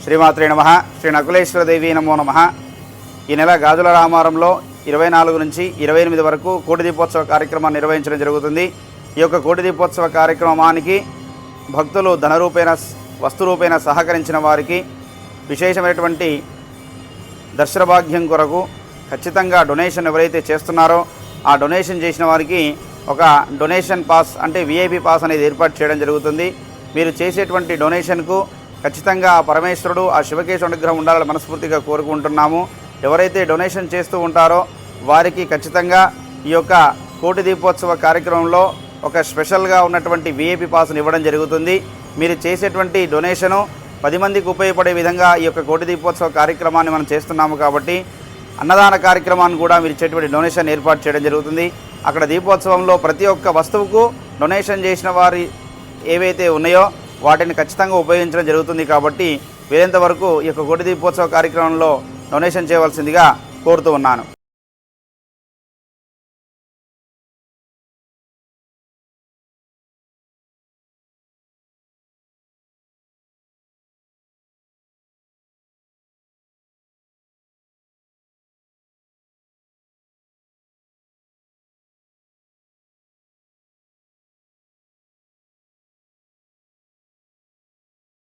శ్రీమాత్రే నమః. శ్రీ నకులేశ్వరదేవి నమో నమః. ఈ నెల గాజుల రామారంలో 24 నుంచి 28 వరకు కోటి దీపోత్సవ కార్యక్రమాన్ని నిర్వహించడం జరుగుతుంది. ఈ యొక్క కోటి దీపోత్సవ కార్యక్రమానికి భక్తులు ధనరూపేణ వస్తురూపేణ సహకరించిన వారికి విశేషమైనటువంటి దర్శనభాగ్యం కొరకు ఖచ్చితంగా డొనేషన్ ఎవరైతే చేస్తున్నారో ఆ డొనేషన్ చేసిన వారికి ఒక డొనేషన్ పాస్ అంటే విఐపి పాస్ అనేది ఏర్పాటు చేయడం జరుగుతుంది. మీరు చేసేటువంటి డొనేషన్కు ఖచ్చితంగా ఆ పరమేశ్వరుడు ఆ శివకేశవ అనుగ్రహం ఉండాలని మనస్ఫూర్తిగా కోరుకుంటున్నాము. ఎవరైతే డొనేషన్ చేస్తూ ఉంటారో వారికి ఖచ్చితంగా ఈ యొక్క కోటి దీపోత్సవ కార్యక్రమంలో ఒక స్పెషల్గా ఉన్నటువంటి విఐపి పాస్ను ఇవ్వడం జరుగుతుంది. మీరు చేసేటువంటి డొనేషను 10 మందికి ఉపయోగపడే విధంగా ఈ యొక్క కోటి దీపోత్సవ కార్యక్రమాన్ని మనం చేస్తున్నాము కాబట్టి అన్నదాన కార్యక్రమాన్ని కూడా మీరు ఇచ్చేటువంటి డొనేషన్ ఏర్పాటు చేయడం జరుగుతుంది. అక్కడ దీపోత్సవంలో ప్రతి ఒక్క వస్తువుకు డొనేషన్ చేసిన వారి ఏవైతే ఉన్నాయో వాటిని ఖచ్చితంగా ఉపయోగించడం జరుగుతుంది. కాబట్టి వీలైనంత వరకు ఈ యొక్క కోటి దీపోత్సవ కార్యక్రమంలో డొనేషన్ చేయవలసిందిగా కోరుతూ ఉన్నాను.